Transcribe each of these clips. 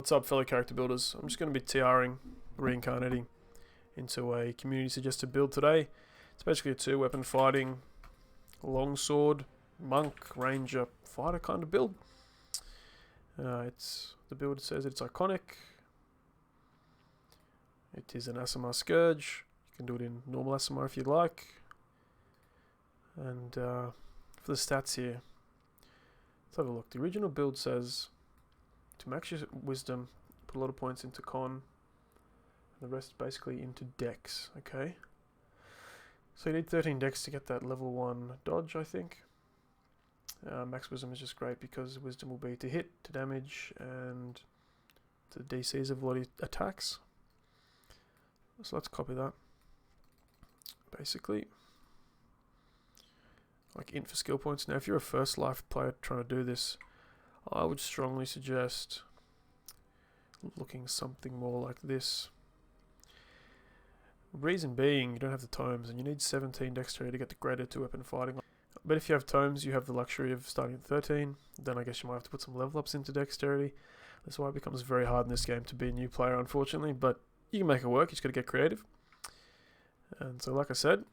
What's up, fellow character builders? I'm just going to be TRing, reincarnating into a community suggested build today. It's basically a 2-weapon fighting, longsword, monk, ranger, fighter kind of build. The build says it's iconic. It is an Aasimar Scourge. You can do it in normal Aasimar if you'd like. And for the stats here, let's have a look. The original build says to max your wisdom, put a lot of points into con, and the rest basically into dex, okay? So you need 13 dex to get that level 1 dodge, I think. Max wisdom is just great because wisdom will be to hit, to damage, and to DCs of a lot of attacks. So let's copy that. Basically, like int for skill points. Now if you're a first life player trying to do this, I would strongly suggest looking something more like this. Reason being, you don't have the tomes, and you need 17 dexterity to get the greater 2-weapon fighting. But if you have tomes, you have the luxury of starting at 13. Then I guess you might have to put some level ups into dexterity. That's why it becomes very hard in this game to be a new player, unfortunately. But you can make it work. You just got to get creative. And so, like I said,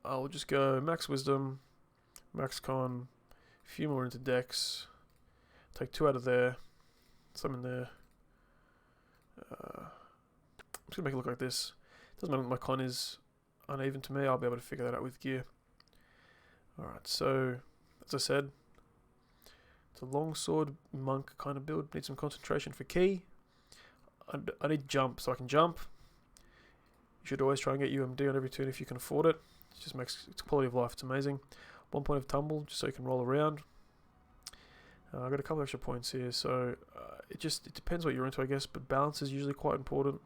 I'll just go max wisdom, max con, a few more into dex, take 2 out of there, some in there. I'm just going to make it look like this. Doesn't matter if my con is uneven to me, I'll be able to figure that out with gear. Alright, so, as I said, it's a longsword monk kind of build. Need some concentration for key. I need jump, so I can jump. You should always try and get UMD on every turn if you can afford it. It just makes its quality of life, it's amazing. 1 point of tumble, just so you can roll around. I've got a couple extra points here, so it depends what you're into, I guess, but balance is usually quite important.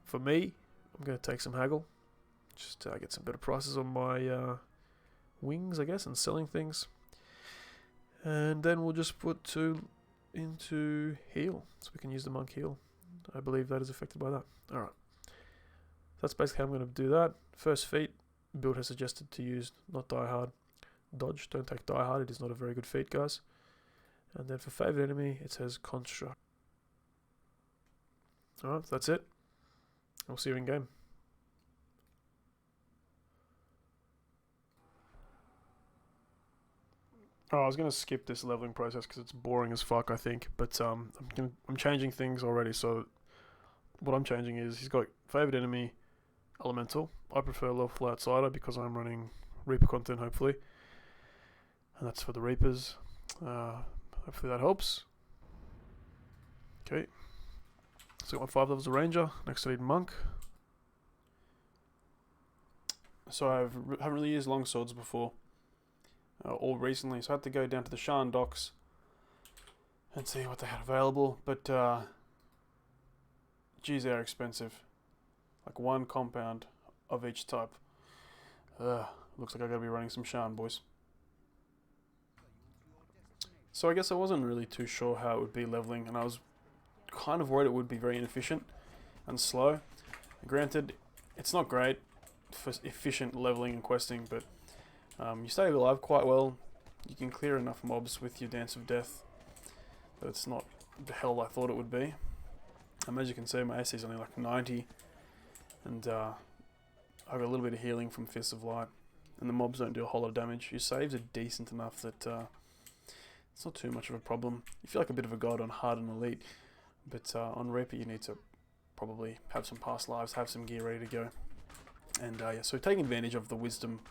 For me, I'm going to take some haggle, just get some better prices on my wings, I guess, and selling things. And then we'll just put 2 into heal, so we can use the monk heal. I believe that is affected by that. Alright, so that's basically how I'm going to do that. First feat, build has suggested to use not die hard. Dodge, don't take die hard, it is not a very good feat, guys. And then for favourite enemy, it says construct. Alright, that's it. I'll see you in game. Oh, I was going to skip this leveling process because it's boring as fuck, I think. But I'm changing things already. So what I'm changing is he's got favourite enemy, elemental. I prefer lawful outsider because I'm running Reaper content, hopefully. And that's for the Reapers. Hopefully that helps. Okay. So I got my 5 levels of Ranger. Next I need Monk. So I haven't really used longswords before. Or recently. So I had to go down to the Shan docks and see what they had available. But, geez, they're expensive. Like 1 compound of each type. Looks like I gotta be running some Shan, boys. So I guess I wasn't really too sure how it would be leveling, and I was kind of worried it would be very inefficient and slow. Granted, it's not great for efficient leveling and questing, but you stay alive quite well. You can clear enough mobs with your Dance of Death, but it's not the hell I thought it would be. As you can see, my AC is only like 90, and I've got a little bit of healing from Fists of Light, and the mobs don't do a whole lot of damage. Your saves are decent enough that it's not too much of a problem. You feel like a bit of a god on hard and elite, but on Reaper you need to probably have some past lives, have some gear ready to go. And yeah, so taking advantage of the wisdom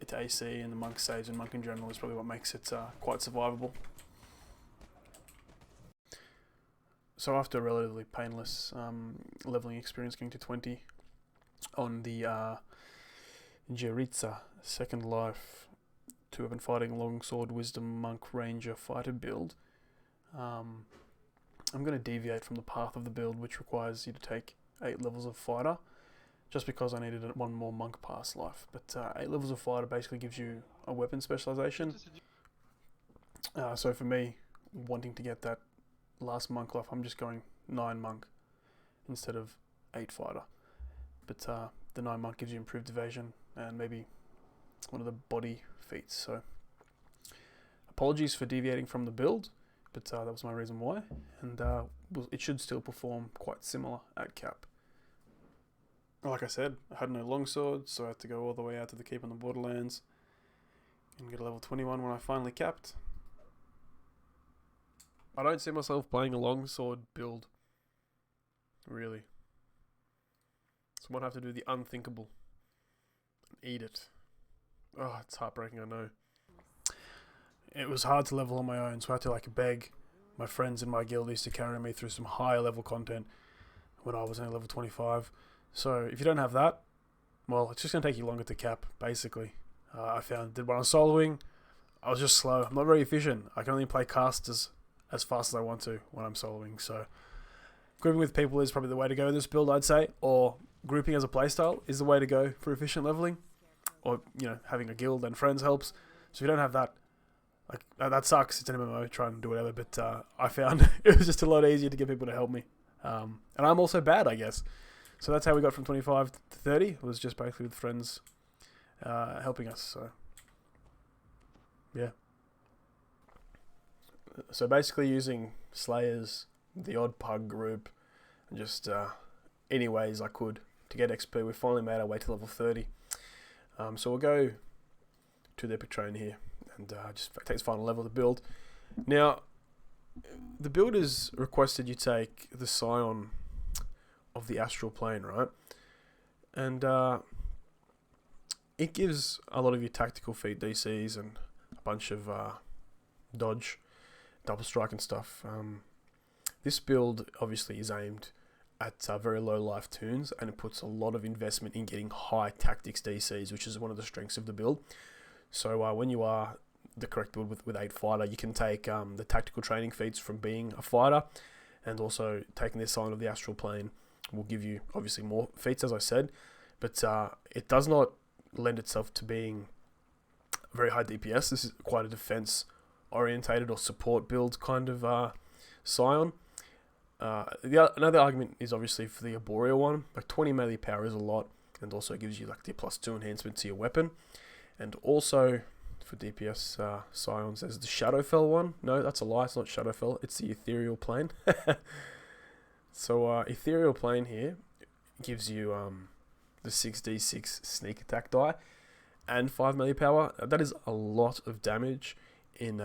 to AC and the monk saves and monk in general is probably what makes it quite survivable. So after a relatively painless leveling experience getting to 20 on the Jetzira Second Life 2-weapon fighting longsword wisdom monk ranger fighter build, I'm going to deviate from the path of the build, which requires you to take 8 levels of fighter, just because I needed 1 more monk past life. But 8 levels of fighter basically gives you a weapon specialization. So for me, wanting to get that last monk life, I'm just going 9 monk instead of 8 fighter. But the 9 monk gives you improved evasion and maybe one of the body feats. So apologies for deviating from the build. but that was my reason why, and it should still perform quite similar at cap. Like I said, I had no longsword, so I had to go all the way out to the keep on the Borderlands and get a level 21 when I finally capped. I don't see myself playing a longsword build, really. So I might have to do the unthinkable and eat it. Oh, it's heartbreaking, I know. It was hard to level on my own, so I had to beg my friends in my guildies to carry me through some higher level content when I was only level 25. So if you don't have that, well, it's just going to take you longer to cap, basically. I found that when I was soloing, I was just slow. I'm not very efficient. I can only play casters as fast as I want to when I'm soloing. So grouping with people is probably the way to go in this build, I'd say. Or grouping as a playstyle is the way to go for efficient leveling. Or, having a guild and friends helps. So if you don't have that, that sucks. It's an MMO, try and do whatever. But I found it was just a lot easier to get people to help me. And I'm also bad, I guess. So that's how we got from 25 to 30. It was just basically with friends helping us. So, yeah. So basically using Slayers, the odd pug group, and just any ways I could to get XP. We finally made our way to level 30. So we'll go to the Epic Train here and just take this final level of the build. Now, the builders requested you take the Scion of the Astral Plane, right? And it gives a lot of your tactical feat DCs and a bunch of dodge, double strike and stuff. This build obviously is aimed at very low life toons, and it puts a lot of investment in getting high tactics DCs, which is one of the strengths of the build. So when you are the correct build with 8 fighter, you can take the tactical training feats from being a fighter, and also taking this Sign of the Astral Plane will give you obviously more feats, as I said, but it does not lend itself to being very high DPS. This is quite a defense orientated or support build kind of Scion. Another argument is obviously for the Arboreal one. 20 melee power is a lot, and also gives you the +2 enhancement to your weapon. And also for DPS Scions, there's the Shadowfell one. No, that's a lie, it's not Shadowfell, it's the Ethereal Plane. So Ethereal Plane here gives you the 6d6 sneak attack die and 5 melee power. That is a lot of damage in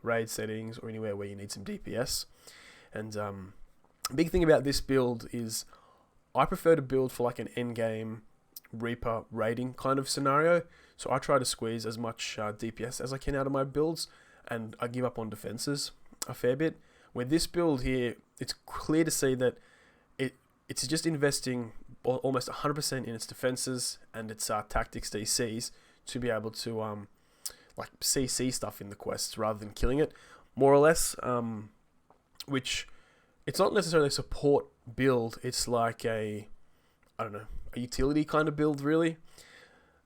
raid settings or anywhere where you need some DPS. And big thing about this build is I prefer to build for an endgame Reaper raiding kind of scenario. So I try to squeeze as much DPS as I can out of my builds, and I give up on defenses a fair bit. With this build here, it's clear to see that it's just investing almost 100% in its defenses and its tactics DCs to be able to CC stuff in the quests rather than killing it, more or less. Which it's not necessarily a support build. It's like a utility kind of build, really.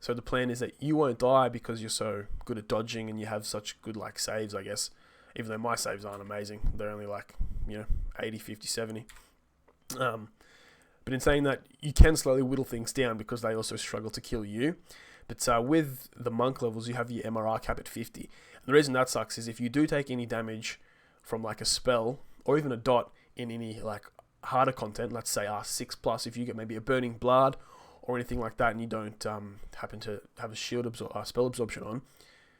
So the plan is that you won't die because you're so good at dodging and you have such good saves, I guess. Even though my saves aren't amazing. They're only 80, 50, 70. But in saying that, you can slowly whittle things down because they also struggle to kill you. But with the monk levels, you have your MRR cap at 50. And the reason that sucks is if you do take any damage from a spell or even a dot in any harder content, let's say R6+, if you get maybe a Burning Blood or anything like that and you don't happen to have a spell absorption on,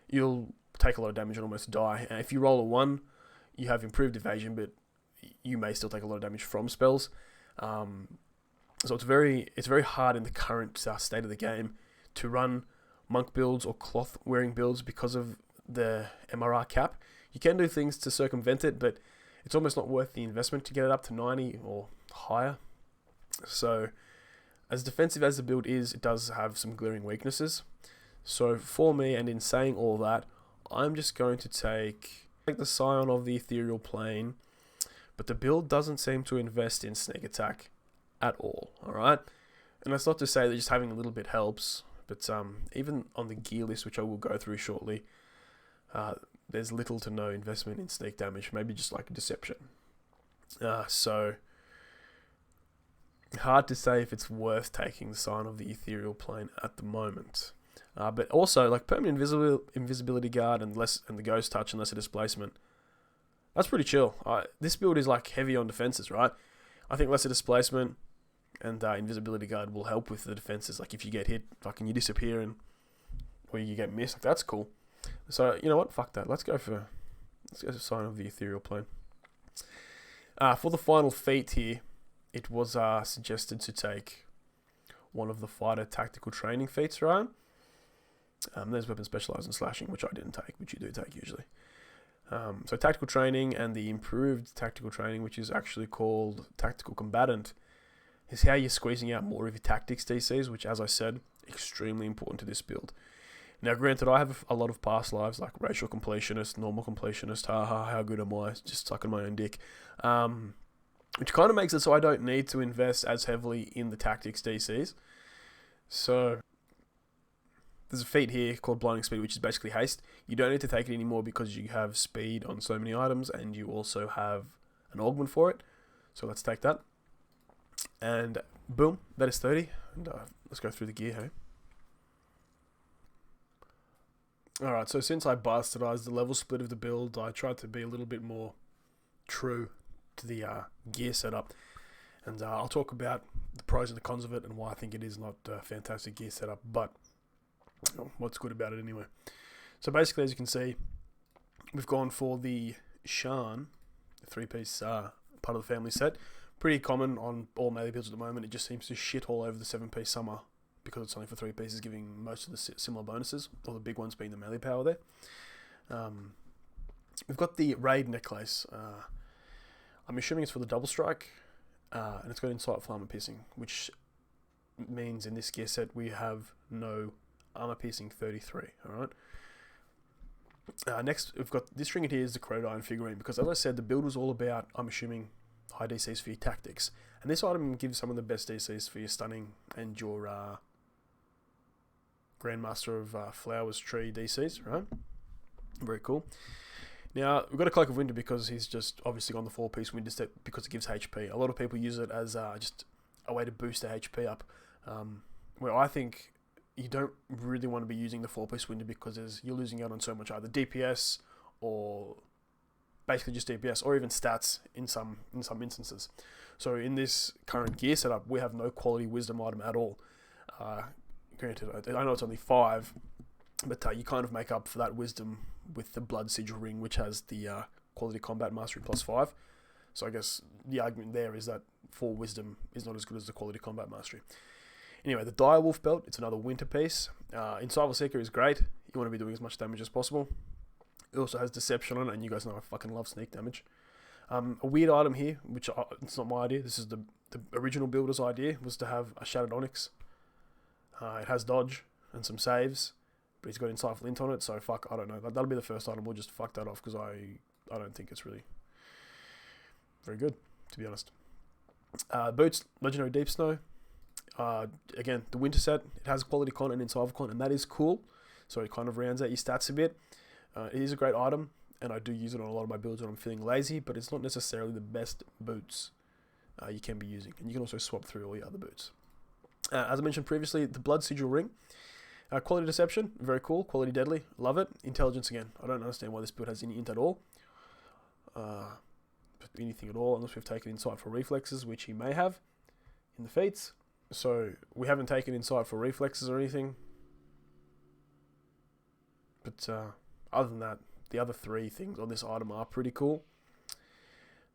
you'll take a lot of damage and almost die. And if you roll a 1, you have improved evasion, but you may still take a lot of damage from spells. So it's very hard in the current state of the game to run monk builds or cloth wearing builds because of the MRR cap. You can do things to circumvent it, but it's almost not worth the investment to get it up to 90 or higher. So as defensive as the build is, it does have some glaring weaknesses. So for me, and in saying all that, I'm just going to take the Scion of the Ethereal Plane, but the build doesn't seem to invest in sneak attack at all, alright? And that's not to say that just having a little bit helps, but even on the gear list, which I will go through shortly, there's little to no investment in sneak damage, maybe just a deception. So hard to say if it's worth taking the Sign of the Ethereal Plane at the moment. But also, permanent invisibility guard and the ghost touch and lesser displacement That's pretty chill. This build is like heavy on defenses, right? I think lesser displacement and invisibility guard will help with the defenses. Like if you get hit, fucking you disappear and or you get missed. Like that's cool. So you know what? Fuck that. Let's go for Sign of the Ethereal Plane. For the final feat here, it was suggested to take one of the fighter tactical training feats, right? There's weapon specialized in slashing, which I didn't take, which you do take usually. So tactical training and the improved tactical training, which is actually called tactical combatant, is how you're squeezing out more of your tactics DCs, which, as I said, extremely important to this build. Now, granted, I have a lot of past lives, like racial completionist, normal completionist, haha, how good am I, just sucking my own dick, which kind of makes it so I don't need to invest as heavily in the tactics DCs. So there's a feat here called Blinding Speed, which is basically haste. You don't need to take it anymore because you have speed on so many items, and you also have an augment for it. So let's take that. And boom, that is 30. And let's go through the gear, hey? Alright, so since I bastardized the level split of the build, I tried to be a little bit more true to the gear setup. And I'll talk about the pros and the cons of it and why I think it is not a fantastic gear setup, but what's good about it anyway. So basically, as you can see, we've gone for the Shan, the 3-piece part of the family set. Pretty common on all melee builds at the moment. It just seems to shit all over the 7-piece summer because it's only for 3 pieces, giving most of the similar bonuses, or the big ones being the melee power there. We've got the Raid necklace. I'm assuming it's for the double strike, and it's got Insight, Armor Piercing, which means in this gear set we have no Armor Piercing 33, alright? Next, we've got this trinket here is the Crowed Iron figurine, because as I said, the build was all about, I'm assuming, high DCs for your tactics. And this item gives some of the best DCs for your stunning and your Grandmaster of Flowers Tree DCs, right? Very cool. Now, we've got a Cloak of Winter because he's just obviously on the 4-piece winter set because it gives HP. A lot of people use it as just a way to boost their HP up. Where I think you don't really want to be using the 4-piece winter because you're losing out on so much either DPS or basically just DPS or even stats in some instances. So in this current gear setup, we have no quality wisdom item at all. Granted, I know it's only 5, but you kind of make up for that wisdom with the Blood Sigil ring, which has the quality combat mastery +5. So I guess the argument there is that 4 wisdom is not as good as the quality combat mastery. Anyway, the Direwolf belt, it's another winter piece. Survival Seeker is great. You want to be doing as much damage as possible. It also has Deception on it, and you guys know I fucking love sneak damage. A weird item here, which it's not my idea, this is the original builder's idea, was to have a Shattered Onyx. It has dodge and some saves, but he's got Insightful Int on it, so fuck, I don't know. That'll be the first item, we'll just fuck that off, because I don't think it's really very good, to be honest. Boots, Legendary Deep Snow. Again, the winter set, it has quality con and Insightful con, and that is cool, so it kind of rounds out your stats a bit. It is a great item, and I do use it on a lot of my builds when I'm feeling lazy, but it's not necessarily the best boots you can be using, and you can also swap through all your other boots. As I mentioned previously, the Blood Sigil ring. Quality Deception, very cool. Quality Deadly, love it. Intelligence again, I don't understand why this build has any int at all. Anything at all, unless we've taken Insightful Reflexes, which he may have in the feats. So we haven't taken Insightful Reflexes or anything. But other than that, the other 3 things on this item are pretty cool.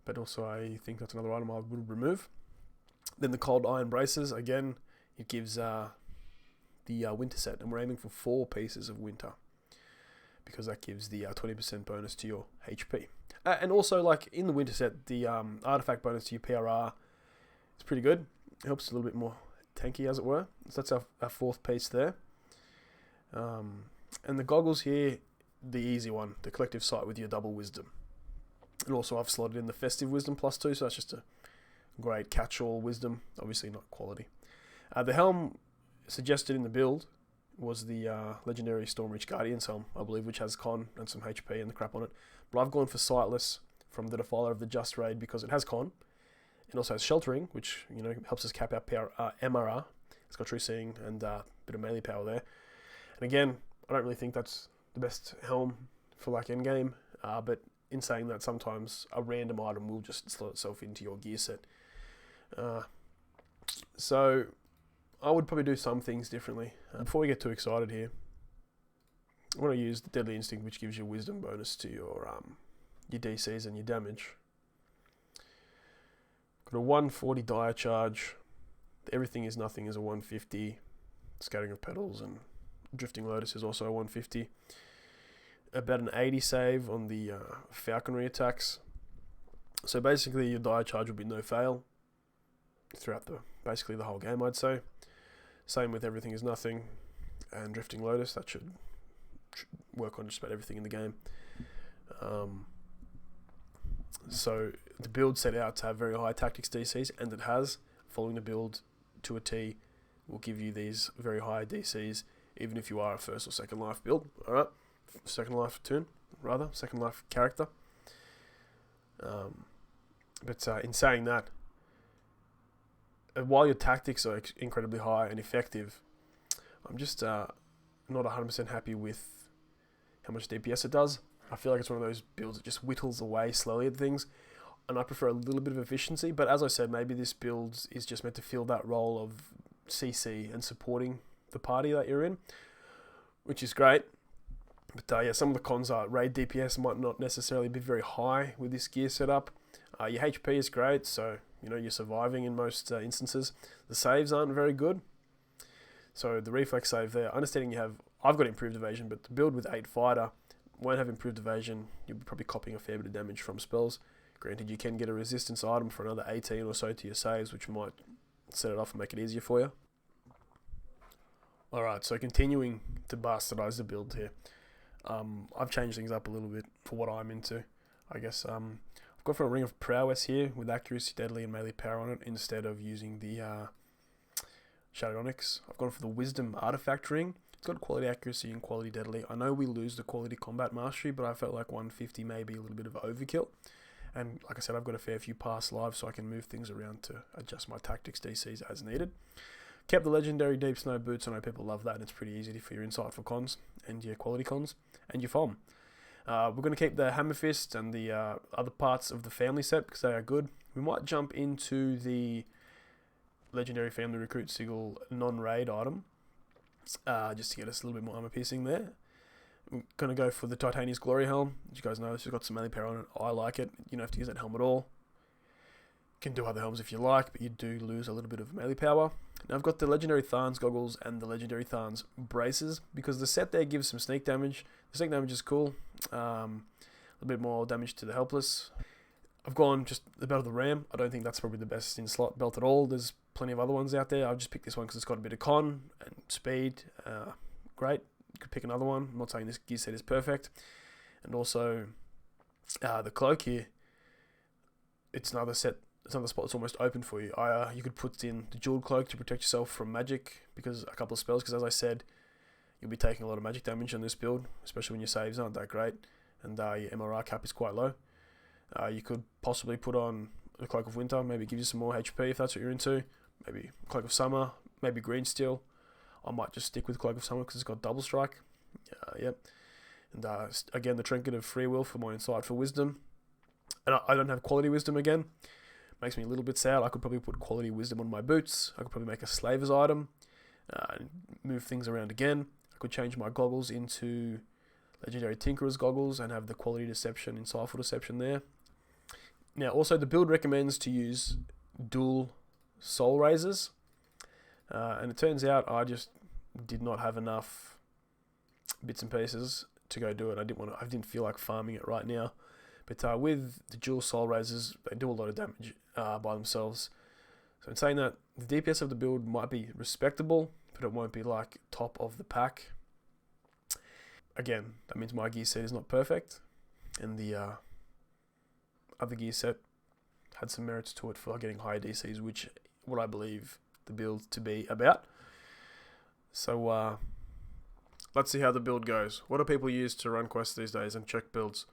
But also I think that's another item I would remove. Then the Cold Iron Braces, again, it gives the winter set, and we're aiming for 4 pieces of winter because that gives the 20% bonus to your HP. And also, like in the winter set, the artifact bonus to your PRR is pretty good. It helps a little bit more tanky, as it were. So that's our 4th piece there. And the goggles here, the easy one, the Collective Sight with your double wisdom. And also I've slotted in the Festive Wisdom +2, so that's just a great catch-all wisdom, obviously not quality. The helm suggested in the build was the legendary Stormreach Guardian's helm, I believe, which has con and some HP and the crap on it. But I've gone for Sightless from the Defiler of the Just Raid because it has con. It also has Sheltering, which helps us cap our MRR. It's got True Seeing and a bit of melee power there. And again, I don't really think that's the best helm for like endgame, but in saying that, sometimes a random item will just slot itself into your gear set. So I would probably do some things differently. Before we get too excited here, I want to use the Deadly Instinct, which gives you wisdom bonus to your DCs and your damage. Got a 140 dire charge. Everything is nothing is a 150. Scattering of Petals and Drifting Lotus is also a 150. About an 80 save on the falconry attacks. So basically your dire charge will be no fail throughout basically the whole game, I'd say. Same with Everything is Nothing and Drifting Lotus. That should work on just about everything in the game. So the build set out to have very high tactics DCs, and it has. Following the build to a T will give you these very high DCs, even if you are a first or second life build. Alright, second life character. But in saying that, while your tactics are incredibly high and effective, I'm just not 100% happy with how much DPS it does. I feel like it's one of those builds that just whittles away slowly at things, and I prefer a little bit of efficiency. But as I said, maybe this build is just meant to fill that role of CC and supporting the party that you're in, which is great. But yeah, some of the cons are raid DPS might not necessarily be very high with this gear setup. Your HP is great, so you're surviving in most instances. The saves aren't very good, so the reflex save there. Understanding I've got improved evasion, but the build with 8 fighter won't have improved evasion. You'll be probably copying a fair bit of damage from spells. Granted, you can get a resistance item for another 18 or so to your saves, which might set it off and make it easier for you. Alright, so continuing to bastardize the build here. I've changed things up a little bit for what I'm into, I guess. I've gone for a Ring of Prowess here with accuracy, deadly, and melee power on it instead of using the Shattered Onyx. I've gone for the Wisdom Artifact Ring. It's got quality accuracy and quality deadly. I know we lose the quality combat mastery, but I felt like 150 may be a little bit of overkill. And like I said, I've got a fair few past lives, so I can move things around to adjust my tactics DCs as needed. Kept the legendary Deep Snow Boots. I know people love that, and it's pretty easy for your insightful cons and your quality cons and your FOM. We're going to keep the Hammer Fist and the other parts of the family set because they are good. We might jump into the legendary Family Recruit Sigil non-raid item, just to get us a little bit more armor piercing there. I'm going to go for the Titania's Glory Helm. As you guys know, this has got some melee power on it. I like it. You don't have to use that helm at all. You can do other helms if you like, but you do lose a little bit of melee power. Now I've got the legendary Tharn's Goggles and the legendary Tharn's Braces because the set there gives some sneak damage. The sneak damage is cool. A little bit more damage to the helpless. I've gone just the Belt of the Ram. I don't think that's probably the best in slot belt at all. There's plenty of other ones out there. I've just picked this one because it's got a bit of con and speed. Great. You could pick another one. I'm not saying this gear set is perfect. And also, the cloak here, it's another set. It's another spot that's almost open for you. You could put in the jeweled cloak to protect yourself from magic because a couple of spells. Because as I said, you'll be taking a lot of magic damage on this build, especially when your saves aren't that great and your MRR cap is quite low. You could possibly put on the Cloak of Winter, maybe give you some more HP if that's what you're into. Maybe Cloak of Summer, maybe Green Steel. I might just stick with Cloak of Summer because it's got double strike. Yep. And again, the Trinket of Free Will for my insight for Wisdom. And I don't have quality Wisdom again. Makes me a little bit sad. I could probably put quality Wisdom on my boots. I could probably make a Slaver's item. And move things around again. I could change my goggles into Legendary Tinkerer's Goggles and have the quality Deception, Insightful Deception there. Now, also the build recommends to use dual Soul Razors. And it turns out I just did not have enough bits and pieces to go do it. I didn't feel like farming it right now. But with the dual Soul Razors, they do a lot of damage by themselves. So in saying that, the DPS of the build might be respectable, but it won't be like top of the pack. Again, that means my gear set is not perfect, and the other gear set had some merits to it for getting higher DCs, which what I believe the build to be about. So let's see how the build goes. What do people use to run quests these days and check builds?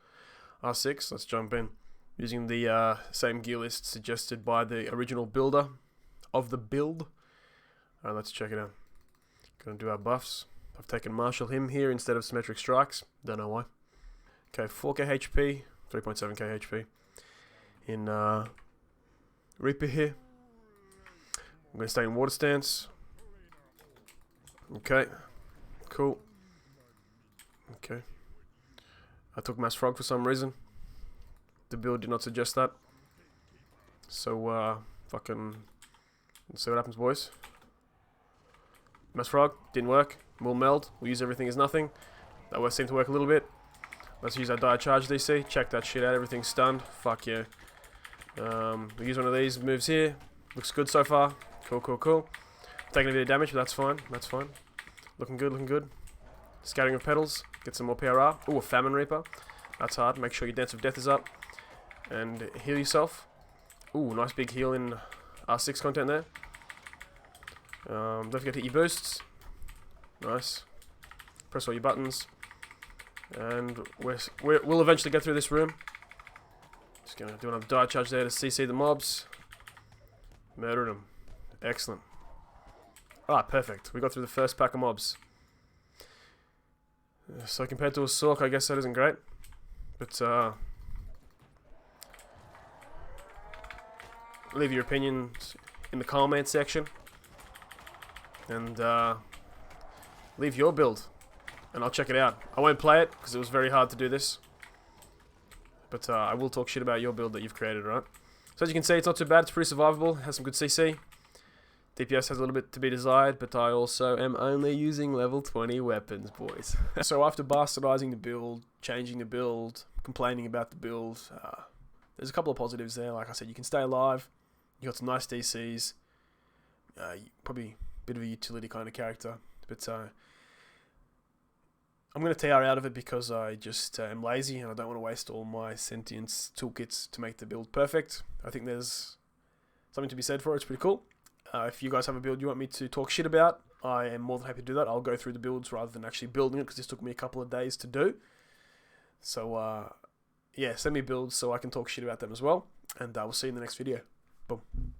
R6, let's jump in. Using the same gear list suggested by the original builder of the build. Let's check it out. Gonna do our buffs. I've taken Marshal Him here instead of Symmetric Strikes. Don't know why. Okay, 4k HP, 3.7k HP in Reaper here. I'm going to stay in water stance. Okay, cool. Okay. I took Mass Frog for some reason. The build did not suggest that. So, fucking... let's see what happens, boys. Mass Frog, didn't work. We'll meld. We'll use everything as nothing. That seemed to work a little bit. Let's use our Dire Charge DC. Check that shit out. Everything's stunned. Fuck yeah. We'll use one of these moves here. Looks good so far. Cool, cool, cool. Taking a bit of damage, but that's fine. That's fine. Looking good, looking good. Scattering of Petals. Get some more PRR. Ooh, a Famine Reaper. That's hard. Make sure your Dance of Death is up. And heal yourself. Ooh, nice big heal in R6 content there. Don't forget to hit your boosts. Nice. Press all your buttons. And we'll eventually get through this room. Just going to do another Dire Charge there to CC the mobs. Murdered them. Excellent. Ah, perfect. We got through the first pack of mobs. So compared to a Sork, I guess that isn't great. But, leave your opinions in the comment section. And, leave your build. And I'll check it out. I won't play it, because it was very hard to do this. But, I will talk shit about your build that you've created, right? So as you can see, it's not too bad. It's pretty survivable. It has some good CC. DPS has a little bit to be desired, but I also am only using level 20 weapons, boys. So after bastardizing the build, changing the build, complaining about the build, there's a couple of positives there. Like I said, you can stay alive. You got some nice DCs. Probably a bit of a utility kind of character. But I'm going to TR out of it because I just am lazy and I don't want to waste all my sentience toolkits to make the build perfect. I think there's something to be said for it. It's pretty cool. If you guys have a build you want me to talk shit about, I am more than happy to do that. I'll go through the builds rather than actually building it because this took me a couple of days to do. So, yeah, send me builds so I can talk shit about them as well. And we'll see you in the next video. Boom.